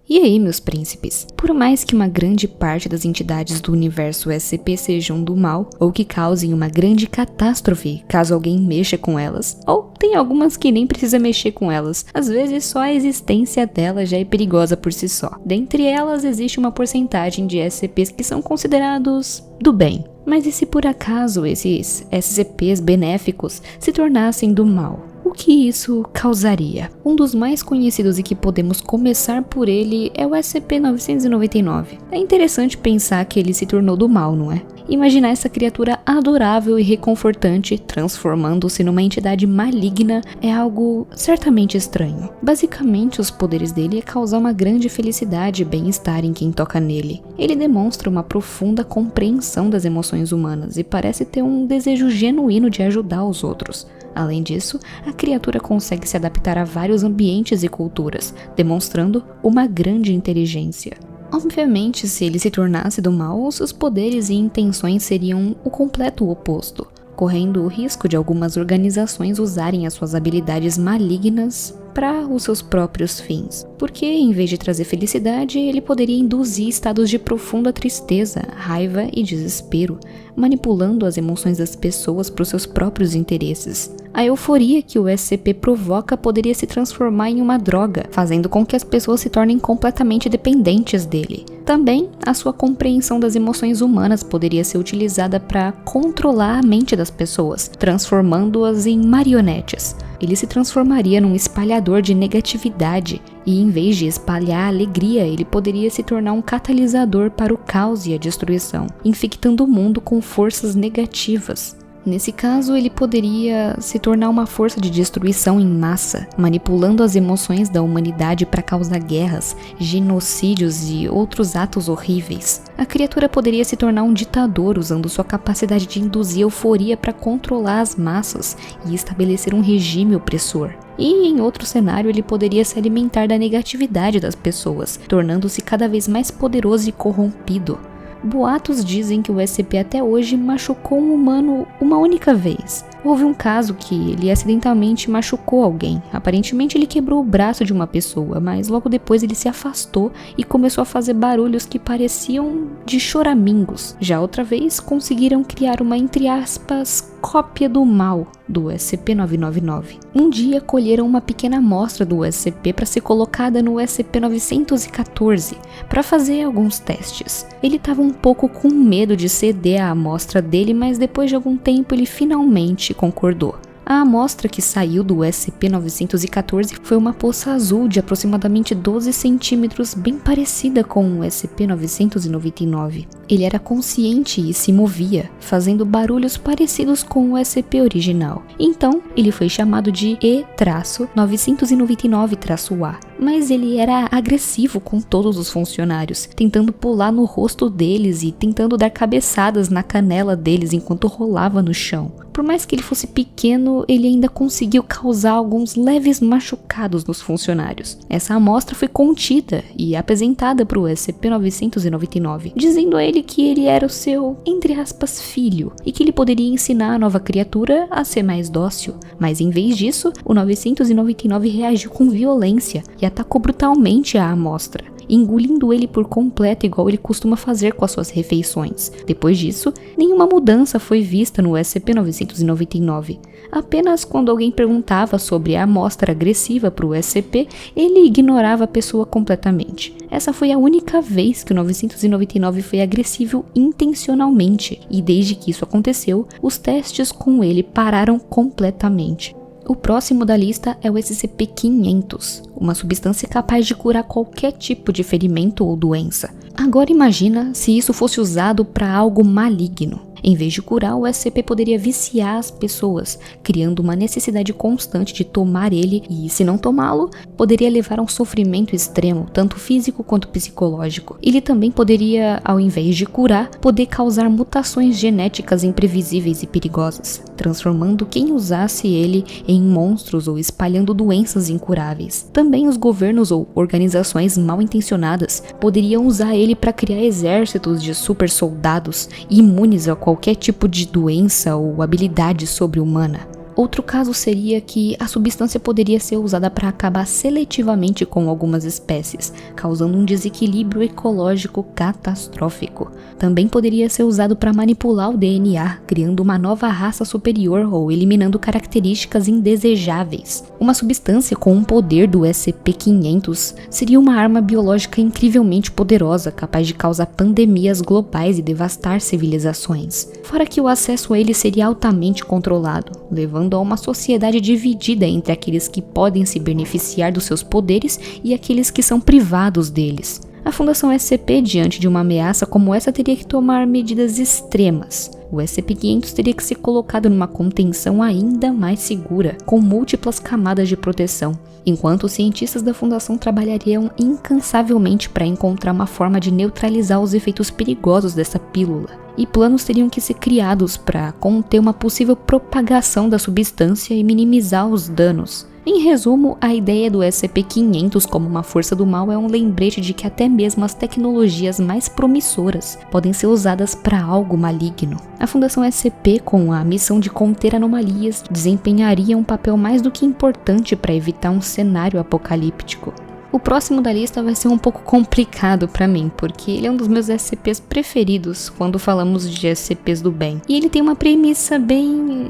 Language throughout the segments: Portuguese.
E aí, meus príncipes? Por mais que uma grande parte das entidades do universo SCP sejam do mal, ou que causem uma grande catástrofe caso alguém mexa com elas, ou tem algumas que nem precisa mexer com elas, às vezes só a existência delas já é perigosa por si só. Dentre elas existe uma porcentagem de SCPs que são considerados do bem. Mas e se por acaso esses SCPs benéficos se tornassem do mal? O que isso causaria? Um dos mais conhecidos e que podemos começar por ele é o SCP-999. É interessante pensar que ele se tornou do mal, não é? Imaginar essa criatura adorável e reconfortante transformando-se numa entidade maligna é algo certamente estranho. Basicamente, os poderes dele é causar uma grande felicidade e bem-estar em quem toca nele. Ele demonstra uma profunda compreensão das emoções humanas e parece ter um desejo genuíno de ajudar os outros. Além disso, a criatura consegue se adaptar a vários ambientes e culturas, demonstrando uma grande inteligência. Obviamente, se ele se tornasse do mal, seus poderes e intenções seriam o completo oposto, correndo o risco de algumas organizações usarem as suas habilidades malignas para os seus próprios fins. Porque, em vez de trazer felicidade, ele poderia induzir estados de profunda tristeza, raiva e desespero, manipulando as emoções das pessoas para os seus próprios interesses. A euforia que o SCP provoca poderia se transformar em uma droga, fazendo com que as pessoas se tornem completamente dependentes dele. Também, a sua compreensão das emoções humanas poderia ser utilizada para controlar a mente das pessoas, transformando-as em marionetes. Ele se transformaria num espalhador de negatividade e, em vez de espalhar alegria, ele poderia se tornar um catalisador para o caos e a destruição, infectando o mundo com forças negativas. Nesse caso, ele poderia se tornar uma força de destruição em massa, manipulando as emoções da humanidade para causar guerras, genocídios e outros atos horríveis. A criatura poderia se tornar um ditador usando sua capacidade de induzir euforia para controlar as massas e estabelecer um regime opressor. E em outro cenário, ele poderia se alimentar da negatividade das pessoas, tornando-se cada vez mais poderoso e corrompido. Boatos dizem que o SCP até hoje machucou um humano uma única vez. Houve um caso que ele acidentalmente machucou alguém. Aparentemente ele quebrou o braço de uma pessoa, mas logo depois ele se afastou e começou a fazer barulhos que pareciam de choramingos. Já outra vez conseguiram criar uma, entre aspas, cópia do mal do SCP-999. Um dia colheram uma pequena amostra do SCP para ser colocada no SCP-914 para fazer alguns testes. Ele estava um pouco com medo de ceder a amostra dele, mas depois de algum tempo ele finalmente concordou. A amostra que saiu do SCP-914 foi uma poça azul de aproximadamente 12 centímetros, bem parecida com o SCP-999. Ele era consciente e se movia, fazendo barulhos parecidos com o SCP original. Então, ele foi chamado de E-999-A, mas ele era agressivo com todos os funcionários, tentando pular no rosto deles e tentando dar cabeçadas na canela deles enquanto rolava no chão. Por mais que ele fosse pequeno, ele ainda conseguiu causar alguns leves machucados nos funcionários. Essa amostra foi contida e apresentada para o SCP-999, dizendo a ele que ele era o seu, entre aspas, filho, e que ele poderia ensinar a nova criatura a ser mais dócil. Mas em vez disso, o 999 reagiu com violência e atacou brutalmente a amostra, engolindo ele por completo igual ele costuma fazer com as suas refeições. Depois disso, nenhuma mudança foi vista no SCP-999. Apenas quando alguém perguntava sobre a amostra agressiva para o SCP, ele ignorava a pessoa completamente. Essa foi a única vez que o 999 foi agressivo intencionalmente, e desde que isso aconteceu, os testes com ele pararam completamente. O próximo da lista é o SCP-500, uma substância capaz de curar qualquer tipo de ferimento ou doença. Agora imagina se isso fosse usado para algo maligno. Em vez de curar, o SCP poderia viciar as pessoas, criando uma necessidade constante de tomar ele e, se não tomá-lo, poderia levar a um sofrimento extremo, tanto físico quanto psicológico. Ele também poderia, ao invés de curar, poder causar mutações genéticas imprevisíveis e perigosas, transformando quem usasse ele em monstros ou espalhando doenças incuráveis. Também os governos ou organizações mal intencionadas poderiam usar ele para criar exércitos de super soldados imunes a qualquer tipo de doença ou habilidade sobre-humana. Outro caso seria que a substância poderia ser usada para acabar seletivamente com algumas espécies, causando um desequilíbrio ecológico catastrófico. Também poderia ser usado para manipular o DNA, criando uma nova raça superior ou eliminando características indesejáveis. Uma substância com um poder do SCP-500 seria uma arma biológica incrivelmente poderosa, capaz de causar pandemias globais e devastar civilizações. Fora que o acesso a ele seria altamente controlado, levando a uma sociedade dividida entre aqueles que podem se beneficiar dos seus poderes e aqueles que são privados deles. A Fundação SCP, diante de uma ameaça como essa, teria que tomar medidas extremas. O SCP-500 teria que ser colocado numa contenção ainda mais segura, com múltiplas camadas de proteção, enquanto os cientistas da Fundação trabalhariam incansavelmente para encontrar uma forma de neutralizar os efeitos perigosos dessa pílula. E planos teriam que ser criados para conter uma possível propagação da substância e minimizar os danos. Em resumo, a ideia do SCP-500 como uma força do mal é um lembrete de que até mesmo as tecnologias mais promissoras podem ser usadas para algo maligno. A Fundação SCP, com a missão de conter anomalias, desempenharia um papel mais do que importante para evitar um cenário apocalíptico. O próximo da lista vai ser um pouco complicado pra mim, porque ele é um dos meus SCPs preferidos quando falamos de SCPs do bem. E ele tem uma premissa bem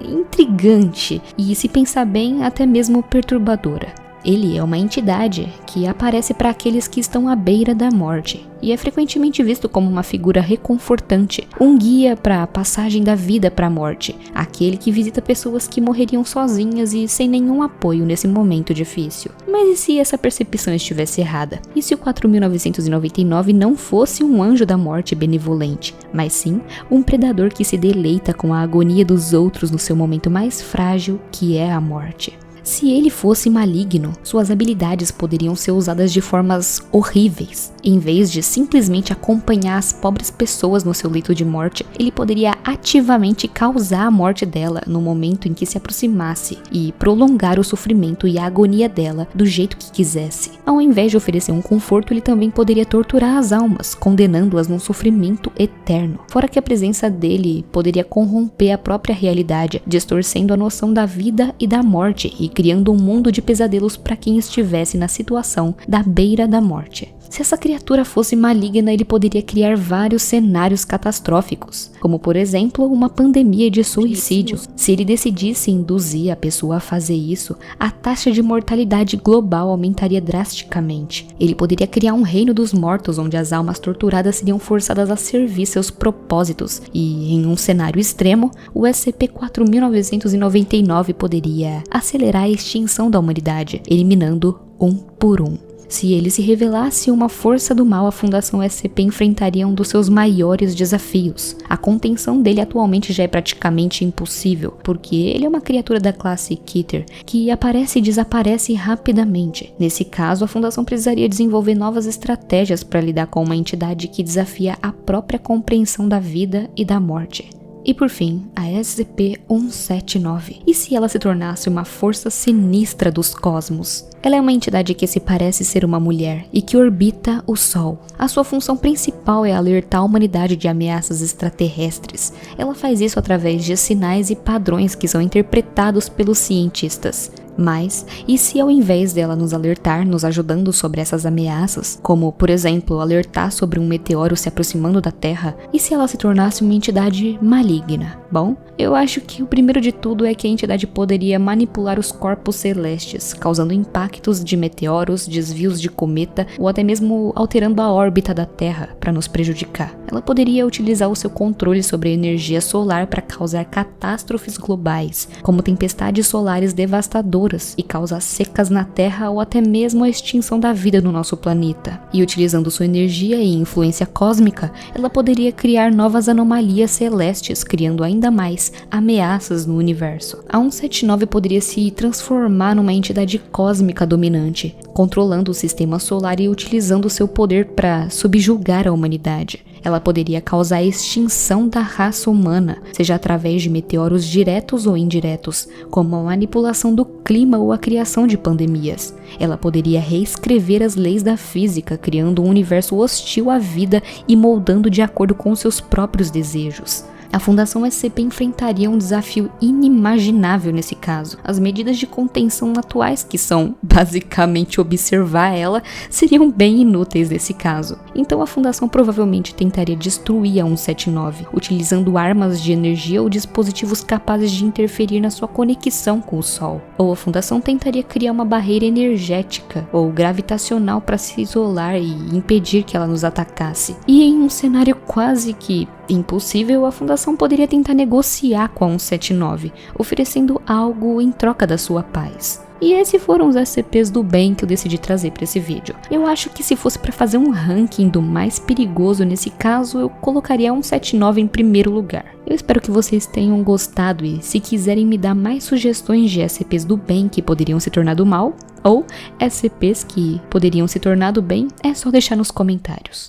intrigante e, se pensar bem, até mesmo perturbadora. Ele é uma entidade que aparece para aqueles que estão à beira da morte e é frequentemente visto como uma figura reconfortante, um guia para a passagem da vida para a morte, aquele que visita pessoas que morreriam sozinhas e sem nenhum apoio nesse momento difícil. Mas e se essa percepção estivesse errada? E se o 4999 não fosse um anjo da morte benevolente, mas sim um predador que se deleita com a agonia dos outros no seu momento mais frágil, que é a morte? Se ele fosse maligno, suas habilidades poderiam ser usadas de formas horríveis. Em vez de simplesmente acompanhar as pobres pessoas no seu leito de morte, ele poderia ativamente causar a morte dela no momento em que se aproximasse e prolongar o sofrimento e a agonia dela do jeito que quisesse. Ao invés de oferecer um conforto, ele também poderia torturar as almas, condenando-as num sofrimento eterno. Fora que a presença dele poderia corromper a própria realidade, distorcendo a noção da vida e da morte e criando um mundo de pesadelos para quem estivesse na situação da beira da morte. Se essa criatura fosse maligna, ele poderia criar vários cenários catastróficos, como por exemplo, uma pandemia de suicídio. Se ele decidisse induzir a pessoa a fazer isso, a taxa de mortalidade global aumentaria drasticamente. Ele poderia criar um reino dos mortos, onde as almas torturadas seriam forçadas a servir seus propósitos, e em um cenário extremo, o SCP-4999 poderia acelerar a extinção da humanidade, eliminando um por um. Se ele se revelasse uma força do mal, a Fundação SCP enfrentaria um dos seus maiores desafios. A contenção dele atualmente já é praticamente impossível, porque ele é uma criatura da classe Keter, que aparece e desaparece rapidamente. Nesse caso, a Fundação precisaria desenvolver novas estratégias para lidar com uma entidade que desafia a própria compreensão da vida e da morte. E por fim, a SCP-179. E se ela se tornasse uma força sinistra dos cosmos? Ela é uma entidade que se parece ser uma mulher e que orbita o Sol. A sua função principal é alertar a humanidade de ameaças extraterrestres. Ela faz isso através de sinais e padrões que são interpretados pelos cientistas. Mas, e se ao invés dela nos alertar, nos ajudando sobre essas ameaças, como, por exemplo, alertar sobre um meteoro se aproximando da Terra, e se ela se tornasse uma entidade maligna? Bom, eu acho que o primeiro de tudo é que a entidade poderia manipular os corpos celestes, causando impactos de meteoros, desvios de cometa, ou até mesmo alterando a órbita da Terra para nos prejudicar. Ela poderia utilizar o seu controle sobre a energia solar para causar catástrofes globais, como tempestades solares devastadoras, e causar secas na Terra ou até mesmo a extinção da vida no nosso planeta. E utilizando sua energia e influência cósmica, ela poderia criar novas anomalias celestes, criando ainda mais ameaças no universo. A 179 poderia se transformar numa entidade cósmica dominante, controlando o sistema solar e utilizando seu poder para subjugar a humanidade. Ela poderia causar a extinção da raça humana, seja através de meteoros diretos ou indiretos, como a manipulação do clima ou a criação de pandemias. Ela poderia reescrever as leis da física, criando um universo hostil à vida e moldando de acordo com seus próprios desejos. A Fundação SCP enfrentaria um desafio inimaginável nesse caso. As medidas de contenção atuais, que são basicamente observar ela, seriam bem inúteis nesse caso. Então a Fundação provavelmente tentaria destruir a 179, utilizando armas de energia ou dispositivos capazes de interferir na sua conexão com o Sol. Ou a Fundação tentaria criar uma barreira energética ou gravitacional para se isolar e impedir que ela nos atacasse. E em um cenário quase que impossível, a Fundação poderia tentar negociar com a 179, oferecendo algo em troca da sua paz. E esses foram os SCPs do bem que eu decidi trazer para esse vídeo. Eu acho que se fosse para fazer um ranking do mais perigoso nesse caso, eu colocaria a 179 em primeiro lugar. Eu espero que vocês tenham gostado e se quiserem me dar mais sugestões de SCPs do bem que poderiam se tornar do mal, ou SCPs que poderiam se tornar do bem, é só deixar nos comentários.